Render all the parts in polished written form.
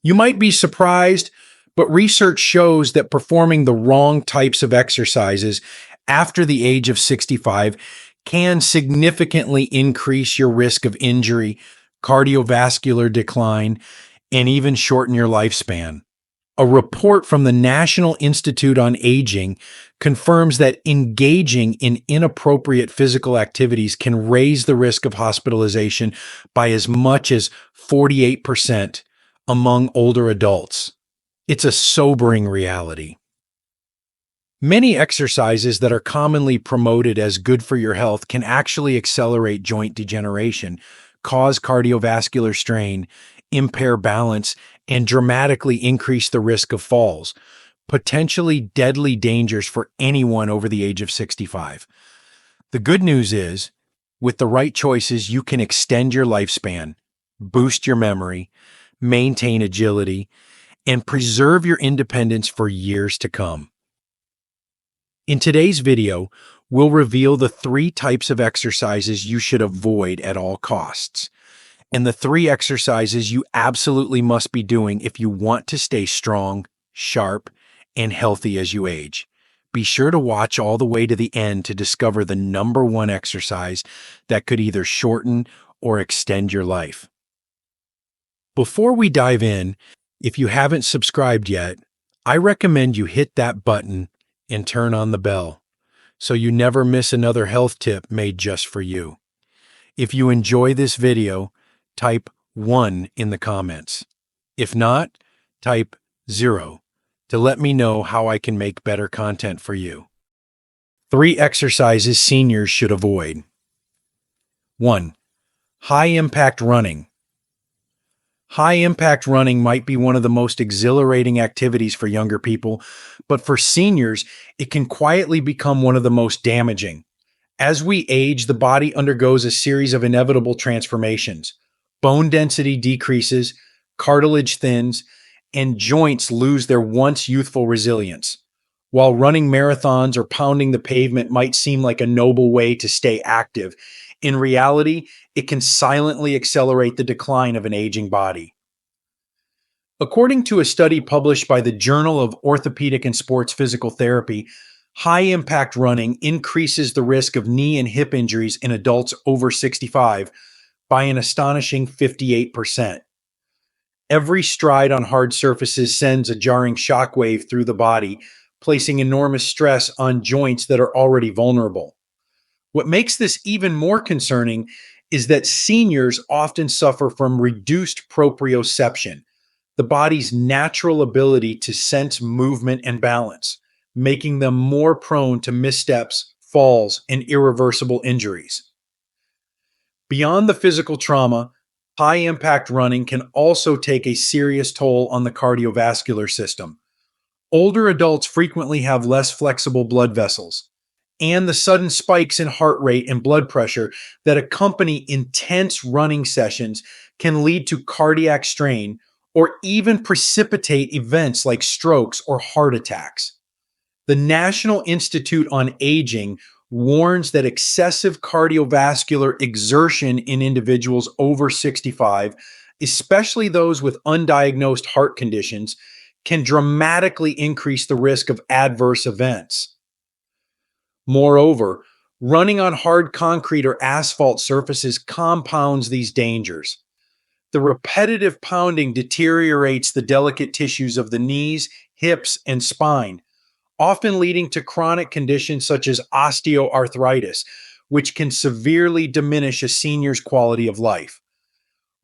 You might be surprised, but research shows that performing the wrong types of exercises after the age of 65 can significantly increase your risk of injury, cardiovascular decline, and even shorten your lifespan. A report from the National Institute on Aging confirms that engaging in inappropriate physical activities can raise the risk of hospitalization by as much as 48% among older adults. It's a sobering reality. Many exercises that are commonly promoted as good for your health can actually accelerate joint degeneration, cause cardiovascular strain, impair balance, and dramatically increase the risk of falls, potentially deadly dangers for anyone over the age of 65. The good news is, with the right choices, you can extend your lifespan, boost your memory, maintain agility, and preserve your independence for years to come. In today's video, we'll reveal the 3 types of exercises you should avoid at all costs, and the 3 exercises you absolutely must be doing if you want to stay strong, sharp, and healthy as you age. Be sure to watch all the way to the end to discover the number 1 exercise that could either shorten or extend your life. Before we dive in, if you haven't subscribed yet, I recommend you hit that button and turn on the bell so you never miss another health tip made just for you. If you enjoy this video, type 1 in the comments. If not, type 0 to let me know how I can make better content for you. 3 exercises seniors should avoid. 1. High-impact running. High-impact running might be one of the most exhilarating activities for younger people, but for seniors, it can quietly become one of the most damaging. As we age, the body undergoes a series of inevitable transformations. Bone density decreases, cartilage thins, and joints lose their once youthful resilience. While running marathons or pounding the pavement might seem like a noble way to stay active, in reality, it can silently accelerate the decline of an aging body. According to a study published by the Journal of Orthopedic and Sports Physical Therapy, high-impact running increases the risk of knee and hip injuries in adults over 65 by an astonishing 58%. Every stride on hard surfaces sends a jarring shockwave through the body, placing enormous stress on joints that are already vulnerable. What makes this even more concerning is that seniors often suffer from reduced proprioception, the body's natural ability to sense movement and balance, making them more prone to missteps, falls, and irreversible injuries. Beyond the physical trauma, high-impact running can also take a serious toll on the cardiovascular system. Older adults frequently have less flexible blood vessels, and the sudden spikes in heart rate and blood pressure that accompany intense running sessions can lead to cardiac strain or even precipitate events like strokes or heart attacks. The National Institute on Aging warns that excessive cardiovascular exertion in individuals over 65, especially those with undiagnosed heart conditions, can dramatically increase the risk of adverse events. Moreover, running on hard concrete or asphalt surfaces compounds these dangers. The repetitive pounding deteriorates the delicate tissues of the knees, hips, and spine, often leading to chronic conditions such as osteoarthritis, which can severely diminish a senior's quality of life.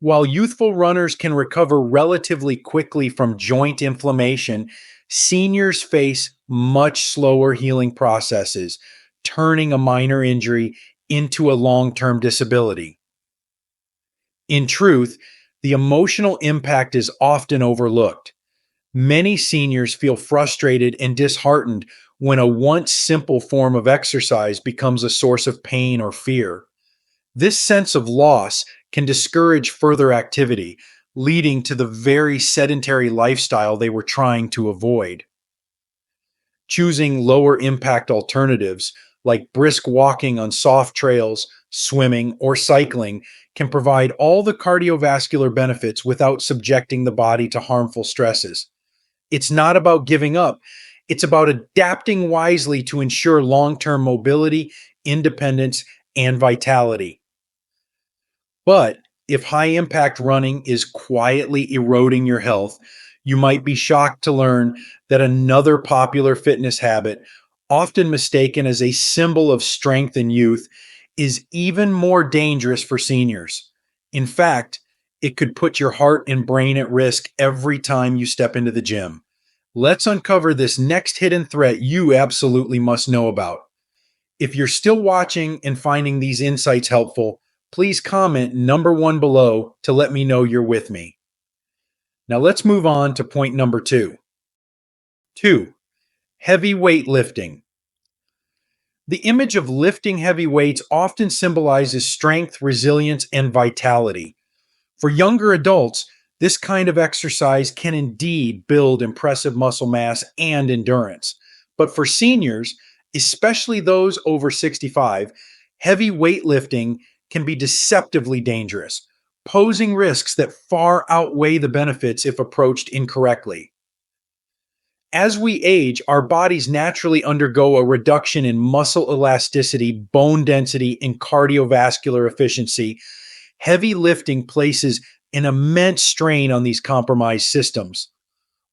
While youthful runners can recover relatively quickly from joint inflammation, seniors face much slower healing processes, turning a minor injury into a long-term disability. In truth, the emotional impact is often overlooked. Many seniors feel frustrated and disheartened when a once simple form of exercise becomes a source of pain or fear. This sense of loss can discourage further activity, leading to the very sedentary lifestyle they were trying to avoid. Choosing lower impact alternatives like brisk walking on soft trails, swimming, or cycling can provide all the cardiovascular benefits without subjecting the body to harmful stresses. It's not about giving up, it's about adapting wisely to ensure long term mobility, independence, and vitality. But if high impact running is quietly eroding your health, you might be shocked to learn that another popular fitness habit, often mistaken as a symbol of strength and youth, is even more dangerous for seniors. In fact, it could put your heart and brain at risk every time you step into the gym. Let's uncover this next hidden threat you absolutely must know about. If you're still watching and finding these insights helpful, please comment number 1 below to let me know you're with me. Now let's move on to point number 2. 2. Heavy weightlifting. The image of lifting heavy weights often symbolizes strength, resilience, and vitality. For younger adults, this kind of exercise can indeed build impressive muscle mass and endurance. But for seniors, especially those over 65, heavy weightlifting can be deceptively dangerous, posing risks that far outweigh the benefits if approached incorrectly. As we age, our bodies naturally undergo a reduction in muscle elasticity, bone density, and cardiovascular efficiency. Heavy lifting places an immense strain on these compromised systems.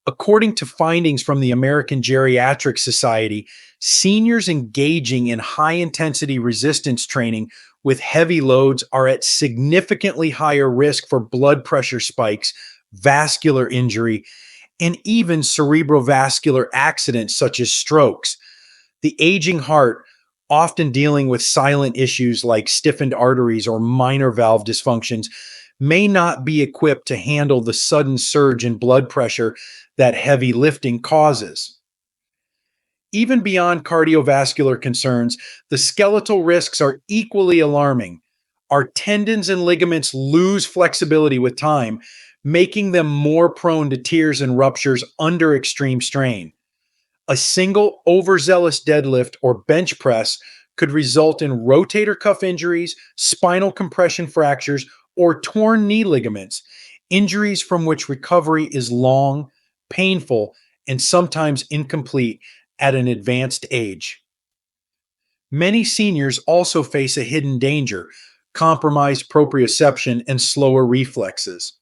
According to findings from the American Geriatric Society, seniors engaging in high-intensity resistance training with heavy loads are at significantly higher risk for blood pressure spikes, vascular injury, and even cerebrovascular accidents such as strokes. The aging heart, often dealing with silent issues like stiffened arteries or minor valve dysfunctions, may not be equipped to handle the sudden surge in blood pressure that heavy lifting causes. Even beyond cardiovascular concerns, the skeletal risks are equally alarming. Our tendons and ligaments lose flexibility with time, making them more prone to tears and ruptures under extreme strain. A single overzealous deadlift or bench press could result in rotator cuff injuries, spinal compression fractures, or torn knee ligaments, injuries from which recovery is long, painful, and sometimes incomplete at an advanced age. Many seniors also face a hidden danger: compromised proprioception and slower reflexes.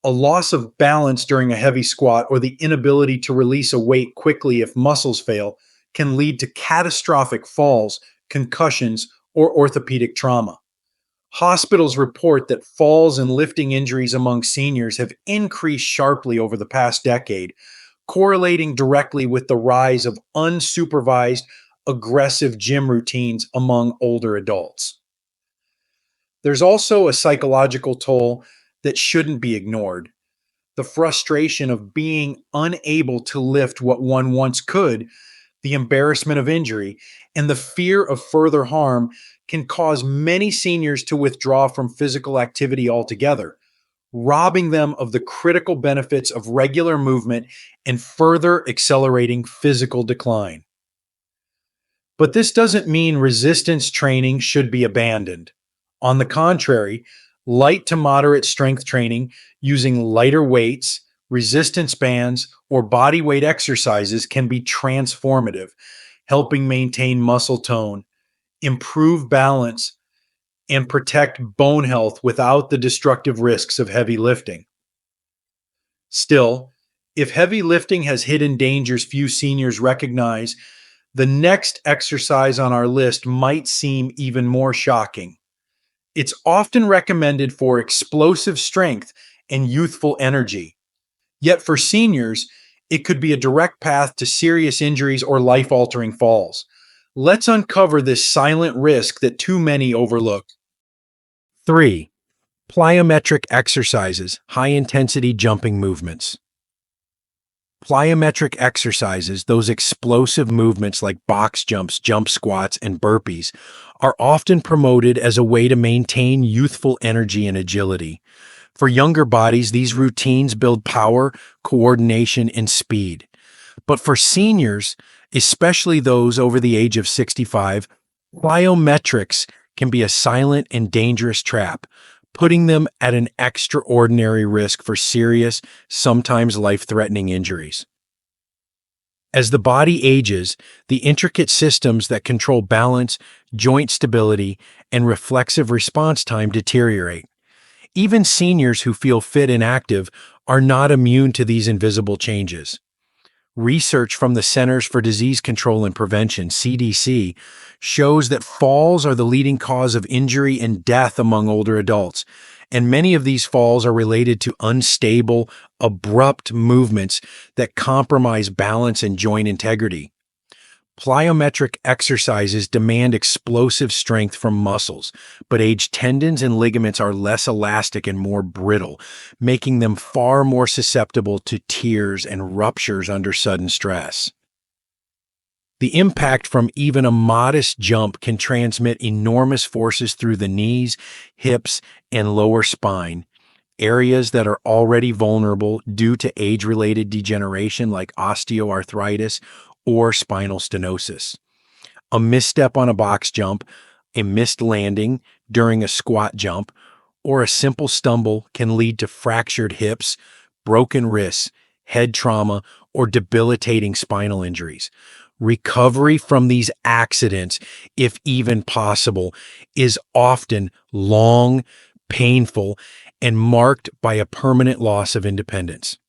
A loss of balance during a heavy squat or the inability to release a weight quickly if muscles fail can lead to catastrophic falls, concussions, or orthopedic trauma. Hospitals report that falls and lifting injuries among seniors have increased sharply over the past decade, correlating directly with the rise of unsupervised, aggressive gym routines among older adults. There's also a psychological toll that shouldn't be ignored. The frustration of being unable to lift what one once could, the embarrassment of injury, and the fear of further harm can cause many seniors to withdraw from physical activity altogether, robbing them of the critical benefits of regular movement and further accelerating physical decline. But this doesn't mean resistance training should be abandoned. On the contrary, light to moderate strength training using lighter weights, resistance bands, or body weight exercises can be transformative, helping maintain muscle tone, improve balance, and protect bone health without the destructive risks of heavy lifting. Still, if heavy lifting has hidden dangers few seniors recognize, the next exercise on our list might seem even more shocking. It's often recommended for explosive strength and youthful energy. Yet for seniors, it could be a direct path to serious injuries or life-altering falls. Let's uncover this silent risk that too many overlook. 3. Plyometric exercises, high-intensity jumping movements. Plyometric exercises, those explosive movements like box jumps, jump squats, and burpees, are often promoted as a way to maintain youthful energy and agility. For younger bodies, these routines build power, coordination, and speed. But for seniors, especially those over the age of 65, plyometrics can be a silent and dangerous trap, putting them at an extraordinary risk for serious, sometimes life-threatening injuries. As the body ages, the intricate systems that control balance, joint stability, and reflexive response time deteriorate. Even seniors who feel fit and active are not immune to these invisible changes. Research from the Centers for Disease Control and Prevention, CDC, shows that falls are the leading cause of injury and death among older adults, and many of these falls are related to unstable, abrupt movements that compromise balance and joint integrity. Plyometric exercises demand explosive strength from muscles, but aged tendons and ligaments are less elastic and more brittle, making them far more susceptible to tears and ruptures under sudden stress. The impact from even a modest jump can transmit enormous forces through the knees, hips, and lower spine, areas that are already vulnerable due to age-related degeneration like osteoarthritis or spinal stenosis. A misstep on a box jump, a missed landing during a squat jump, or a simple stumble can lead to fractured hips, broken wrists, head trauma, or debilitating spinal injuries. Recovery from these accidents, if even possible, is often long, painful, and marked by a permanent loss of independence.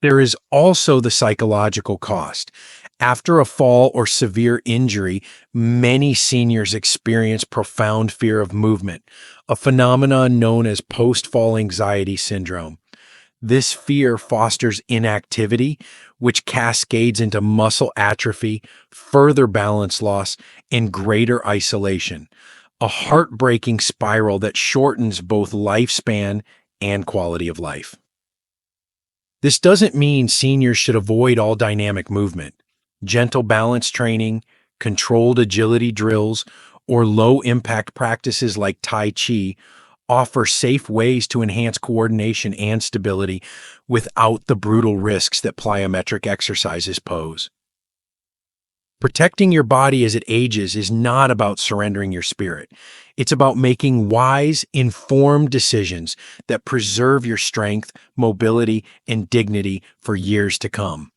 There is also the psychological cost. After a fall or severe injury, many seniors experience profound fear of movement, a phenomenon known as post-fall anxiety syndrome. This fear fosters inactivity, which cascades into muscle atrophy, further balance loss, and greater isolation, a heartbreaking spiral that shortens both lifespan and quality of life. This doesn't mean seniors should avoid all dynamic movement. Gentle balance training, controlled agility drills, or low-impact practices like Tai Chi offer safe ways to enhance coordination and stability without the brutal risks that plyometric exercises pose. Protecting your body as it ages is not about surrendering your spirit. It's about making wise, informed decisions that preserve your strength, mobility, and dignity for years to come.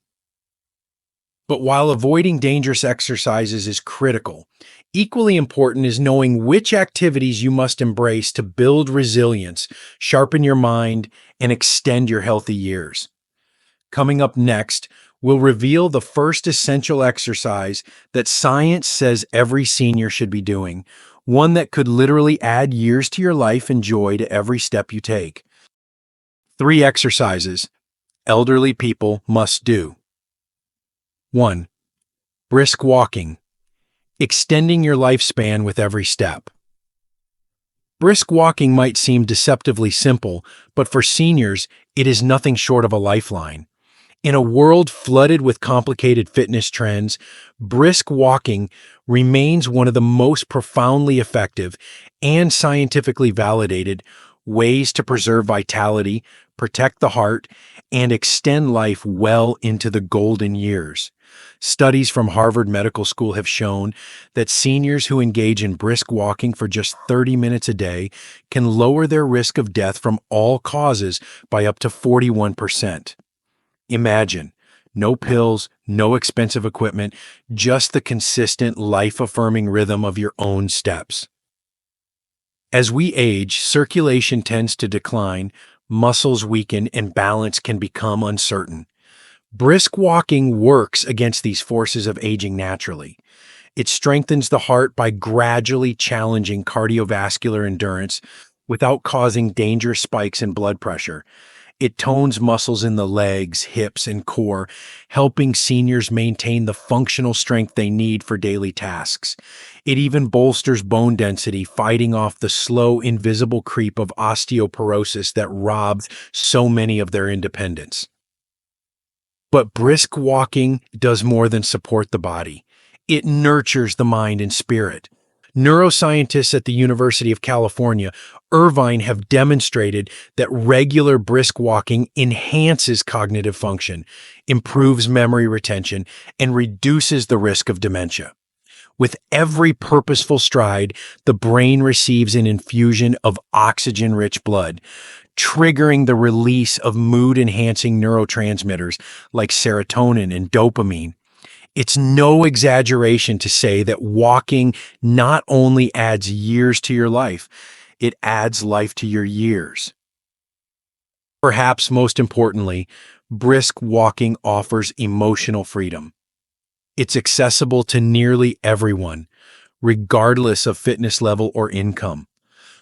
But while avoiding dangerous exercises is critical, equally important is knowing which activities you must embrace to build resilience, sharpen your mind, and extend your healthy years. Coming up next, we'll reveal the first essential exercise that science says every senior should be doing, one that could literally add years to your life and joy to every step you take. 3 exercises elderly people must do. 1. Brisk walking, extending your lifespan with every step. Brisk walking might seem deceptively simple, but for seniors, it is nothing short of a lifeline. In a world flooded with complicated fitness trends, brisk walking remains one of the most profoundly effective and scientifically validated ways to preserve vitality, protect the heart, and extend life well into the golden years. Studies from Harvard Medical School have shown that seniors who engage in brisk walking for just 30 minutes a day can lower their risk of death from all causes by up to 41%. Imagine, no pills, no expensive equipment, just the consistent, life-affirming rhythm of your own steps. As we age, circulation tends to decline, muscles weaken, and balance can become uncertain. Brisk walking works against these forces of aging naturally. It strengthens the heart by gradually challenging cardiovascular endurance without causing dangerous spikes in blood pressure. It tones muscles in the legs, hips, and core, helping seniors maintain the functional strength they need for daily tasks. It even bolsters bone density, fighting off the slow, invisible creep of osteoporosis that robs so many of their independence. But brisk walking does more than support the body. It nurtures the mind and spirit. Neuroscientists at the University of California, Irvine, have demonstrated that regular brisk walking enhances cognitive function, improves memory retention, and reduces the risk of dementia. With every purposeful stride, the brain receives an infusion of oxygen-rich blood, triggering the release of mood-enhancing neurotransmitters like serotonin and dopamine. It's no exaggeration to say that walking not only adds years to your life, it adds life to your years. Perhaps most importantly, brisk walking offers emotional freedom. It's accessible to nearly everyone, regardless of fitness level or income.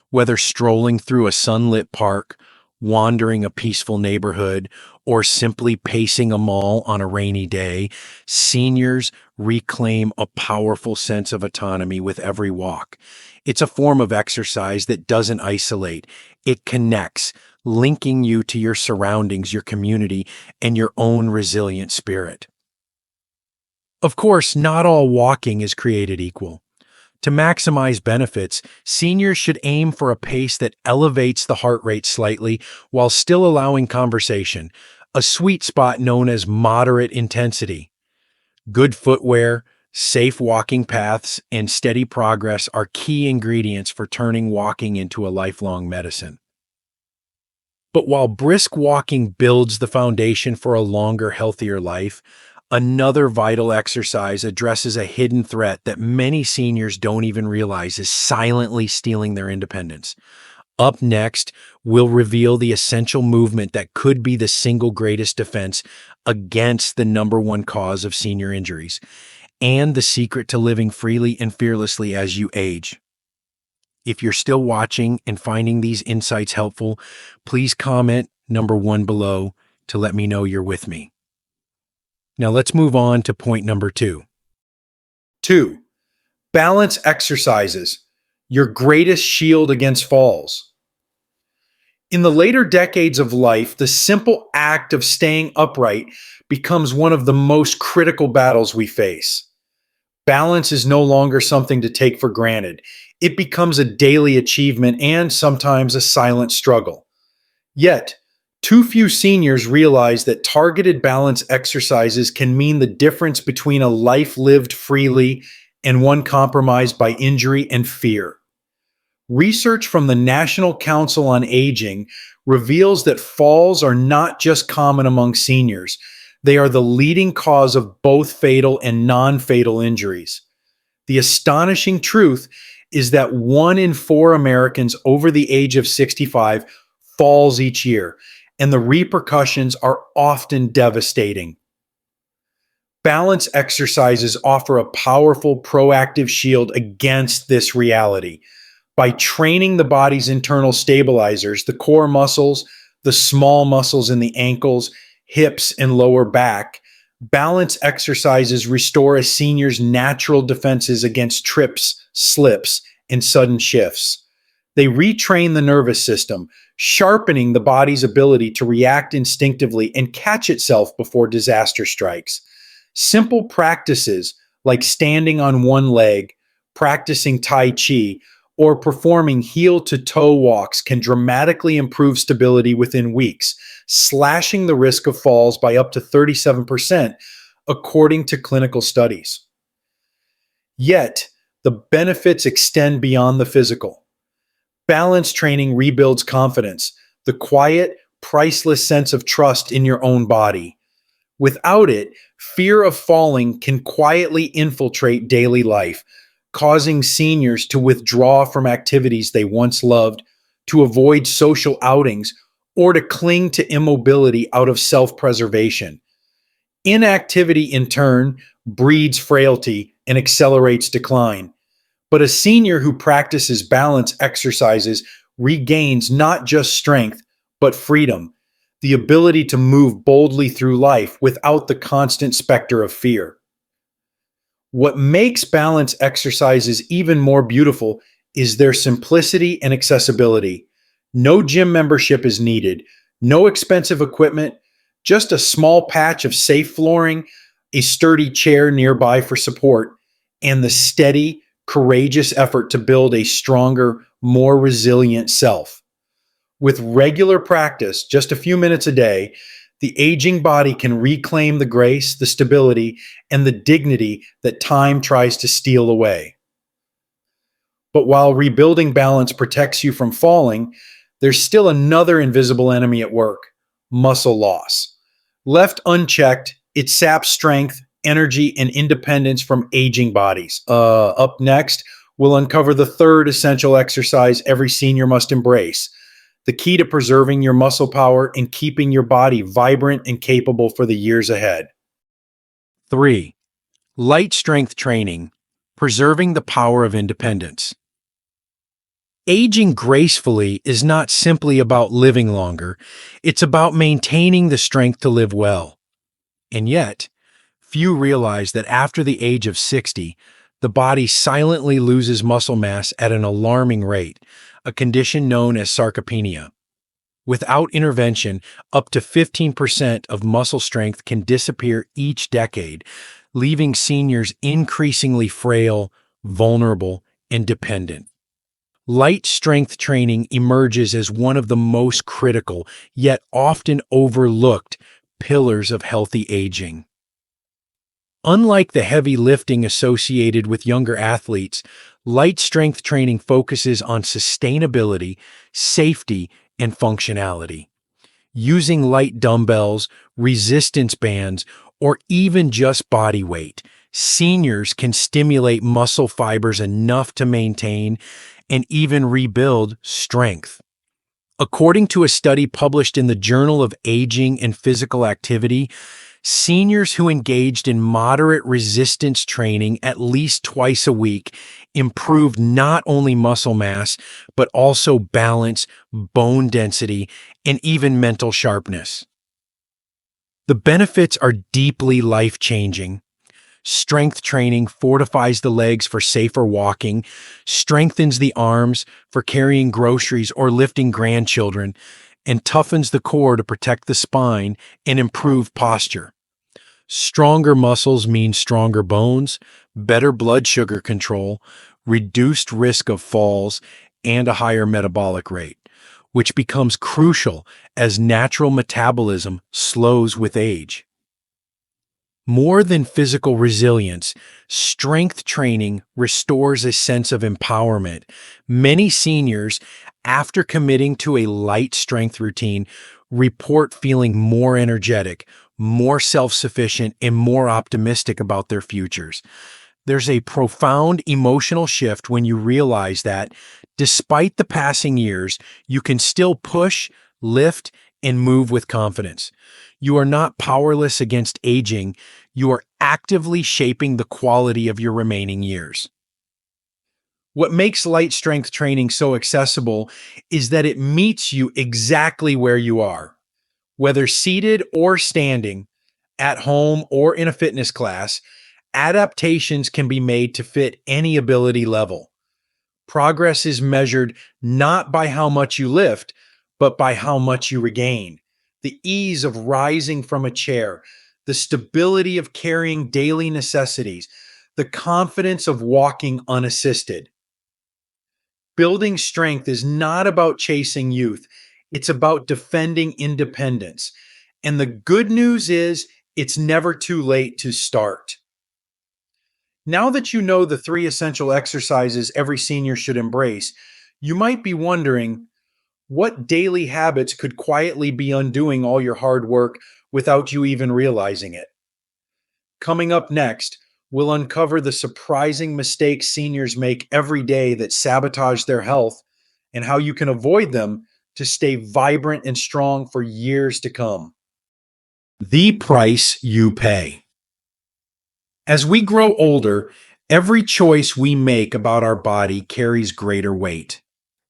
Whether strolling through a sunlit park, wandering a peaceful neighborhood, or simply pacing a mall on a rainy day, seniors reclaim a powerful sense of autonomy with every walk. It's a form of exercise that doesn't isolate, it connects, linking you to your surroundings, your community, and your own resilient spirit. Of course, not all walking is created equal. To maximize benefits, seniors should aim for a pace that elevates the heart rate slightly while still allowing conversation, a sweet spot known as moderate intensity. Good footwear, safe walking paths, and steady progress are key ingredients for turning walking into a lifelong medicine. But while brisk walking builds the foundation for a longer, healthier life, another vital exercise addresses a hidden threat that many seniors don't even realize is silently stealing their independence. Up next, we'll reveal the essential movement that could be the single greatest defense against the number one cause of senior injuries, and the secret to living freely and fearlessly as you age. If you're still watching and finding these insights helpful, please comment number 1 below to let me know you're with me. Now let's move on to point number 2. 2. Balance exercises, your greatest shield against falls. In the later decades of life, the simple act of staying upright becomes one of the most critical battles we face. Balance is no longer something to take for granted. It becomes a daily achievement and sometimes a silent struggle. Yet, too few seniors realize that targeted balance exercises can mean the difference between a life lived freely and one compromised by injury and fear. Research from the National Council on Aging reveals that falls are not just common among seniors, they are the leading cause of both fatal and non-fatal injuries. The astonishing truth is that 1 in 4 Americans over the age of 65 falls each year, and the repercussions are often devastating. Balance exercises offer a powerful proactive shield against this reality. By training the body's internal stabilizers, the core muscles, the small muscles in the ankles, hips, and lower back, balance exercises restore a senior's natural defenses against trips, slips, and sudden shifts. They retrain the nervous system, sharpening the body's ability to react instinctively and catch itself before disaster strikes. Simple practices like standing on one leg, practicing Tai Chi, or performing heel-to-toe walks can dramatically improve stability within weeks, slashing the risk of falls by up to 37%, according to clinical studies. Yet, the benefits extend beyond the physical. Balance training rebuilds confidence, the quiet, priceless sense of trust in your own body. Without it, fear of falling can quietly infiltrate daily life, causing seniors to withdraw from activities they once loved, to avoid social outings, or to cling to immobility out of self-preservation. Inactivity, in turn, breeds frailty and accelerates decline. But a senior who practices balance exercises regains not just strength, but freedom, the ability to move boldly through life without the constant specter of fear. What makes balance exercises even more beautiful is their simplicity and accessibility. No gym membership is needed, no expensive equipment, just a small patch of safe flooring, a sturdy chair nearby for support, and the steady, courageous effort to build a stronger, more resilient self. With regular practice, just a few minutes a day, The aging body can reclaim the grace, the stability, and the dignity that time tries to steal away. But while rebuilding balance protects you from falling, there's still another invisible enemy at work: muscle loss. Left unchecked, it saps strength, energy, and independence from aging bodies. Up next, we'll uncover the third essential exercise every senior must embrace: the key to preserving your muscle power and keeping your body vibrant and capable for the years ahead. 3. Light strength training, preserving the power of independence. Aging gracefully is not simply about living longer, it's about maintaining the strength to live well. And yet, few realize that after the age of 60, the body silently loses muscle mass at an alarming rate, a condition known as sarcopenia. Without intervention, up to 15% of muscle strength can disappear each decade, leaving seniors increasingly frail, vulnerable, and dependent. Light strength training emerges as one of the most critical, yet often overlooked, pillars of healthy aging. Unlike the heavy lifting associated with younger athletes, light strength training focuses on sustainability, safety, and functionality. Using light dumbbells, resistance bands, or even just body weight, seniors can stimulate muscle fibers enough to maintain and even rebuild strength. According to a study published in the Journal of Aging and Physical Activity, seniors who engaged in moderate resistance training at least twice a week improved not only muscle mass, but also balance, bone density, and even mental sharpness. The benefits are deeply life-changing. Strength training fortifies the legs for safer walking, strengthens the arms for carrying groceries or lifting grandchildren, and toughens the core to protect the spine and improve posture. Stronger muscles mean stronger bones, better blood sugar control, reduced risk of falls, and a higher metabolic rate, which becomes crucial as natural metabolism slows with age. More than physical resilience, strength training restores a sense of empowerment. Many seniors, after committing to a light strength routine, report feeling more energetic, more self-sufficient, and more optimistic about their futures. There's a profound emotional shift when you realize that, despite the passing years, you can still push, lift, and move with confidence. You are not powerless against aging, you are actively shaping the quality of your remaining years. What makes light strength training so accessible is that it meets you exactly where you are. Whether seated or standing, at home or in a fitness class, adaptations can be made to fit any ability level. Progress is measured not by how much you lift, but by how much you regain. The ease of rising from a chair, the stability of carrying daily necessities, the confidence of walking unassisted. Building strength is not about chasing youth, it's about defending independence. And the good news is, it's never too late to start. Now that you know the 3 essential exercises every senior should embrace, you might be wondering, what daily habits could quietly be undoing all your hard work without you even realizing it? Coming up next, we'll uncover the surprising mistakes seniors make every day that sabotage their health and how you can avoid them to stay vibrant and strong for years to come. The price you pay. As we grow older, every choice we make about our body carries greater weight.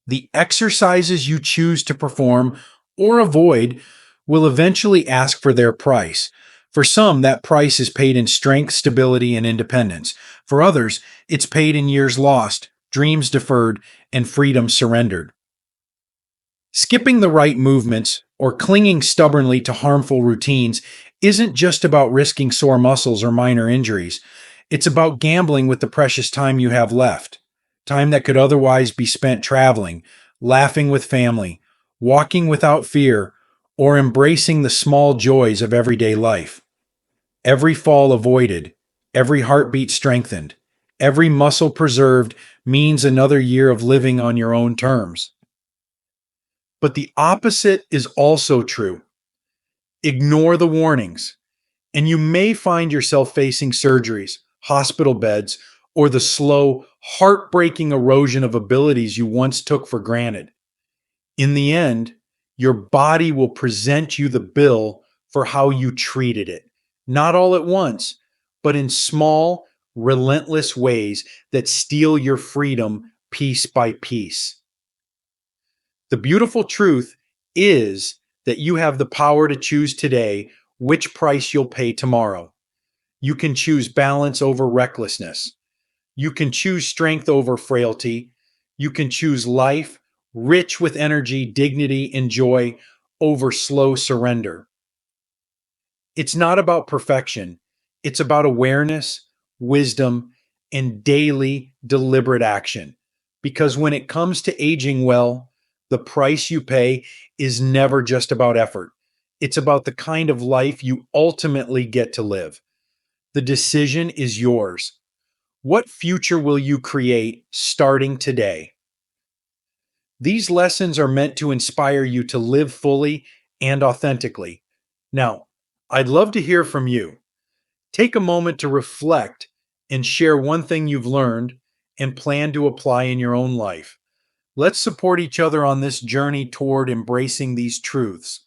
The exercises you choose to perform or avoid will eventually ask for their price. For some, that price is paid in strength, stability, and independence. For others, it's paid in years lost, dreams deferred, and freedom surrendered. Skipping the right movements or clinging stubbornly to harmful routines isn't just about risking sore muscles or minor injuries. It's about gambling with the precious time you have left. Time that could otherwise be spent traveling, laughing with family, walking without fear, or embracing the small joys of everyday life. Every fall avoided, every heartbeat strengthened, every muscle preserved means another year of living on your own terms. But the opposite is also true. Ignore the warnings, and you may find yourself facing surgeries, hospital beds, or the slow, heartbreaking erosion of abilities you once took for granted. In the end, your body will present you the bill for how you treated it, not all at once, but in small, relentless ways that steal your freedom piece by piece. The beautiful truth is that you have the power to choose today which price you'll pay tomorrow. You can choose balance over recklessness. You can choose strength over frailty. You can choose life rich with energy, dignity, and joy over slow surrender. It's not about perfection. It's about awareness, wisdom, and daily deliberate action. Because when it comes to aging well, the price you pay is never just about effort. It's about the kind of life you ultimately get to live. The decision is yours. What future will you create starting today? These lessons are meant to inspire you to live fully and authentically. Now, I'd love to hear from you. Take a moment to reflect and share one thing you've learned and plan to apply in your own life. Let's support each other on this journey toward embracing these truths.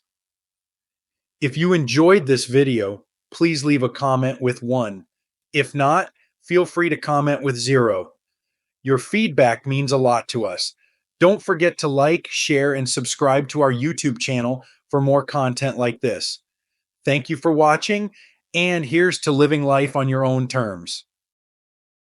If you enjoyed this video, please leave a comment with 1. If not, feel free to comment with 0. Your feedback means a lot to us. Don't forget to like, share, and subscribe to our YouTube channel for more content like this. Thank you for watching, and here's to living life on your own terms.